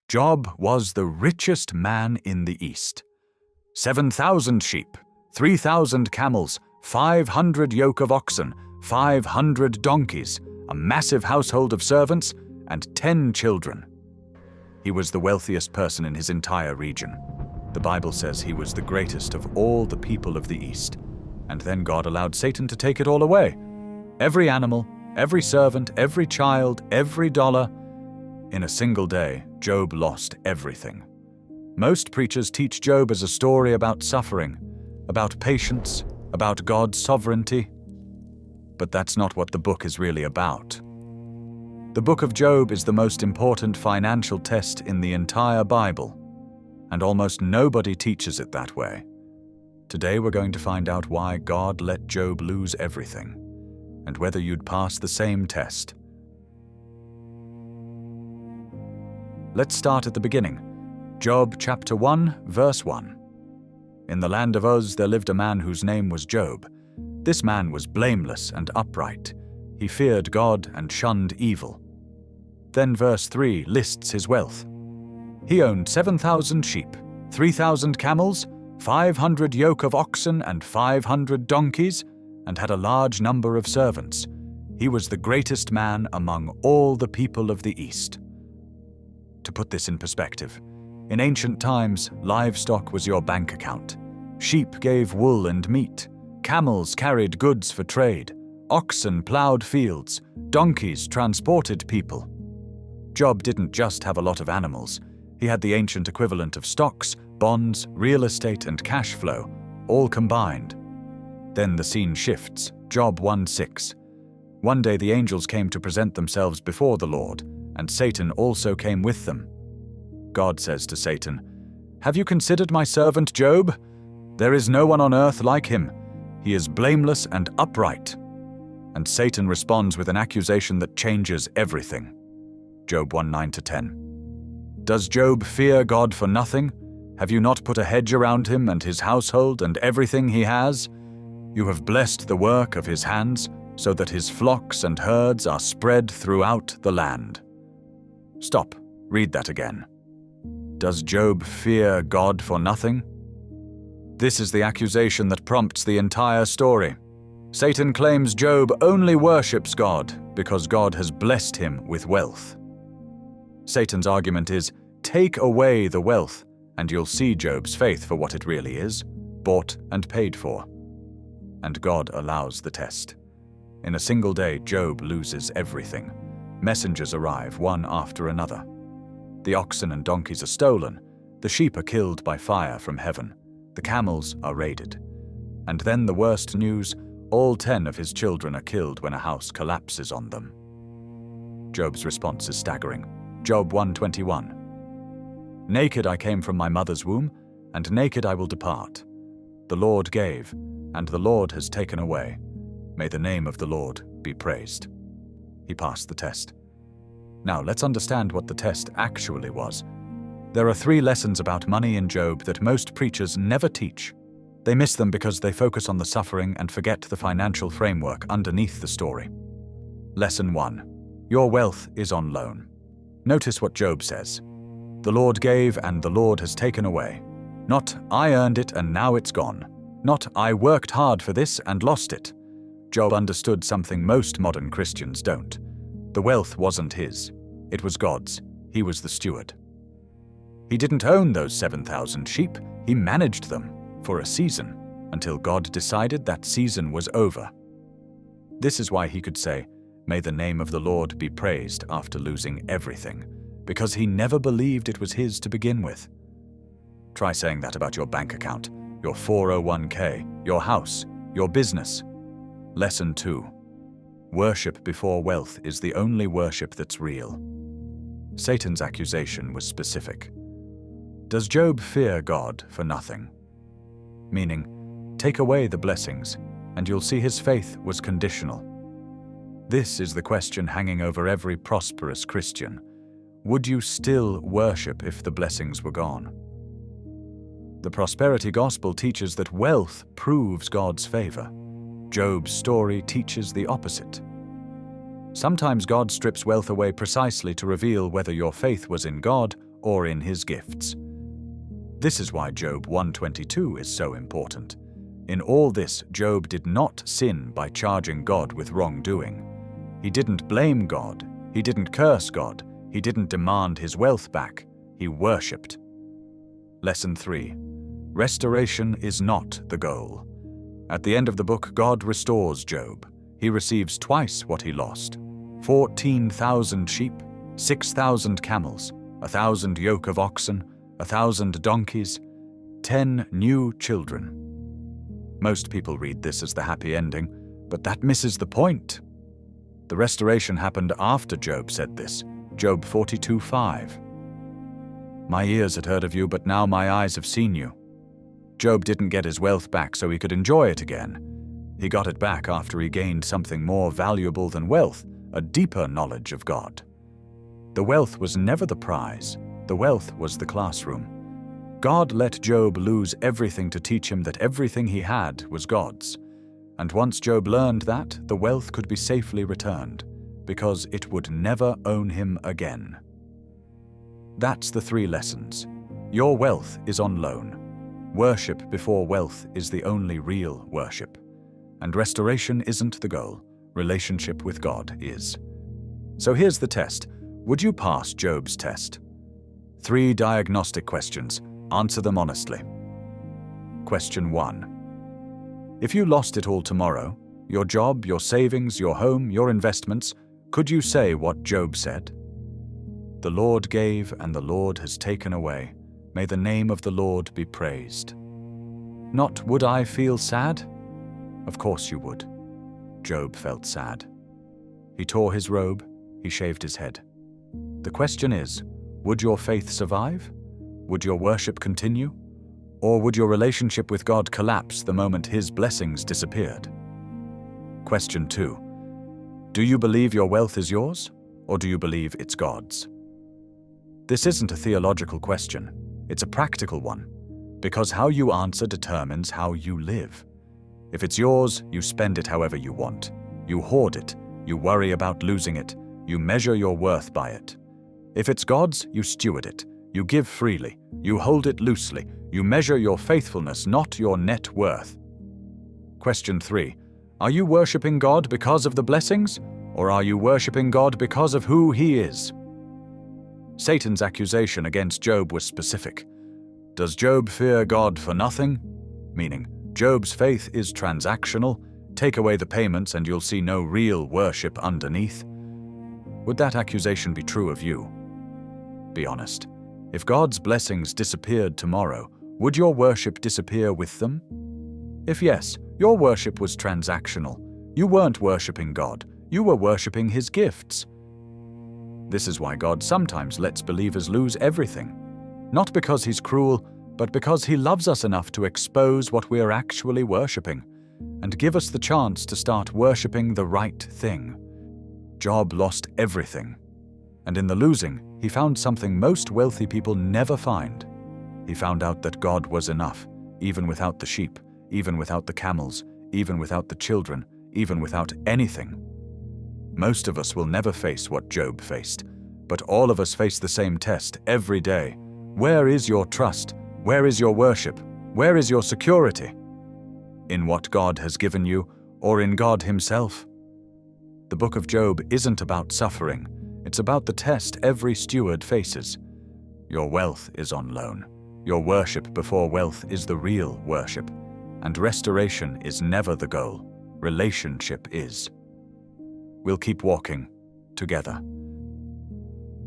Job was the richest man in the East. 7,000 sheep, 3,000 camels, 500 yoke of oxen, 500 donkeys, a massive household of servants, and 10 children. He was the wealthiest person in his entire region. The Bible says he was the greatest of all the people of the East. And then God allowed Satan to take it all away. Every animal, every servant, every child, every dollar. In a single day, Job lost everything. Most preachers teach Job as a story about suffering, about patience, about God's sovereignty. But that's not what the book is really about. The book of Job is the most important financial test in the entire Bible, and almost nobody teaches it that way. Today we're going to find out why God let Job lose everything, and whether you'd pass the same test. Let's start at the beginning. Job chapter 1, verse 1. In the land of Uz there lived a man whose name was Job. This man was blameless and upright. He feared God and shunned evil. Then verse 3 lists his wealth. He owned 7,000 sheep, 3,000 camels, 500 yoke of oxen and 500 donkeys, and had a large number of servants. He was the greatest man among all the people of the East. To put this in perspective, in ancient times, livestock was your bank account. Sheep gave wool and meat. Camels carried goods for trade. Oxen plowed fields. Donkeys transported people. Job didn't just have a lot of animals. He had the ancient equivalent of stocks, bonds, real estate, and cash flow, all combined. Then the scene shifts. Job 1:6. One day the angels came to present themselves before the Lord, and Satan also came with them. God says to Satan, "Have you considered my servant Job? There is no one on earth like him. He is blameless and upright." And Satan responds with an accusation that changes everything. Job 1:9-10. Does Job fear God for nothing? Have you not put a hedge around him and his household and everything he has? You have blessed the work of his hands, so that his flocks and herds are spread throughout the land. Stop. Read that again. Does Job fear God for nothing? This is the accusation that prompts the entire story. Satan claims Job only worships God because God has blessed him with wealth. Satan's argument is, take away the wealth, and you'll see Job's faith for what it really is, bought and paid for. And God allows the test. In a single day, Job loses everything. Messengers arrive one after another. The oxen and donkeys are stolen. The sheep are killed by fire from heaven. The camels are raided. And then the worst news, all 10 of his children are killed when a house collapses on them. Job's response is staggering. Job 1:21. Naked I came from my mother's womb, and naked I will depart. The Lord gave, and the Lord has taken away. May the name of the Lord be praised. He passed the test. Now let's understand what the test actually was. There are 3 lessons about money in Job that most preachers never teach. They miss them because they focus on the suffering and forget the financial framework underneath the story. Lesson 1. Your wealth is on loan. Notice what Job says. The Lord gave and the Lord has taken away. Not, I earned it and now it's gone. Not, I worked hard for this and lost it. Job understood something most modern Christians don't. The wealth wasn't his. It was God's. He was the steward. He didn't own those 7,000 sheep. He managed them for a season until God decided that season was over. This is why he could say, "May the name of the Lord be praised," after losing everything, because he never believed it was his to begin with. Try saying that about your bank account, your 401k, your house, your business. Lesson 2. Worship before wealth is the only worship that's real. Satan's accusation was specific. Does Job fear God for nothing? Meaning, take away the blessings, and you'll see his faith was conditional. This is the question hanging over every prosperous Christian. Would you still worship if the blessings were gone? The prosperity gospel teaches that wealth proves God's favor. Job's story teaches the opposite. Sometimes God strips wealth away precisely to reveal whether your faith was in God or in his gifts. This is why Job 1:22 is so important. In all this, Job did not sin by charging God with wrongdoing. He didn't blame God. He didn't curse God. He didn't demand his wealth back. He worshipped. Lesson 3. Restoration is not the goal. At the end of the book, God restores Job. He receives twice what he lost: 14,000 sheep, 6,000 camels, 1,000 yoke of oxen, 1,000 donkeys, 10 new children. Most people read this as the happy ending, but that misses the point. The restoration happened after Job said this. Job 42:5. My ears had heard of you, but now my eyes have seen you. Job didn't get his wealth back so he could enjoy it again. He got it back after he gained something more valuable than wealth, a deeper knowledge of God. The wealth was never the prize. The wealth was the classroom. God let Job lose everything to teach him that everything he had was God's. And once Job learned that, the wealth could be safely returned, because it would never own him again. That's the 3 lessons. Your wealth is on loan. Worship before wealth is the only real worship. And restoration isn't the goal. Relationship with God is. So here's the test. Would you pass Job's test? 3 diagnostic questions. Answer them honestly. Question 1. If you lost it all tomorrow, your job, your savings, your home, your investments, could you say what Job said? The Lord gave and the Lord has taken away. May the name of the Lord be praised. Not would I feel sad? Of course you would. Job felt sad. He tore his robe, he shaved his head. The question is, would your faith survive? Would your worship continue? Or would your relationship with God collapse the moment his blessings disappeared? Question 2. Do you believe your wealth is yours, or do you believe it's God's? This isn't a theological question. It's a practical one, because how you answer determines how you live. If it's yours, you spend it however you want. You hoard it. You worry about losing it. You measure your worth by it. If it's God's, you steward it. You give freely. You hold it loosely. You measure your faithfulness, not your net worth. Question 3. Are you worshiping God because of the blessings, or are you worshiping God because of who He is? Satan's accusation against Job was specific. Does Job fear God for nothing? Meaning, Job's faith is transactional. Take away the payments and you'll see no real worship underneath. Would that accusation be true of you? Be honest. If God's blessings disappeared tomorrow, would your worship disappear with them? If yes, your worship was transactional. You weren't worshiping God. You were worshiping His gifts. This is why God sometimes lets believers lose everything. Not because He's cruel, but because He loves us enough to expose what we are actually worshiping and give us the chance to start worshiping the right thing. Job lost everything. And in the losing, he found something most wealthy people never find. He found out that God was enough, even without the sheep, even without the camels, even without the children, even without anything. Most of us will never face what Job faced, but all of us face the same test every day. Where is your trust? Where is your worship? Where is your security? In what God has given you, or in God Himself? The book of Job isn't about suffering. It's about the test every steward faces. Your wealth is on loan. Your worship before wealth is the real worship. And restoration is never the goal. Relationship is. We'll keep walking together.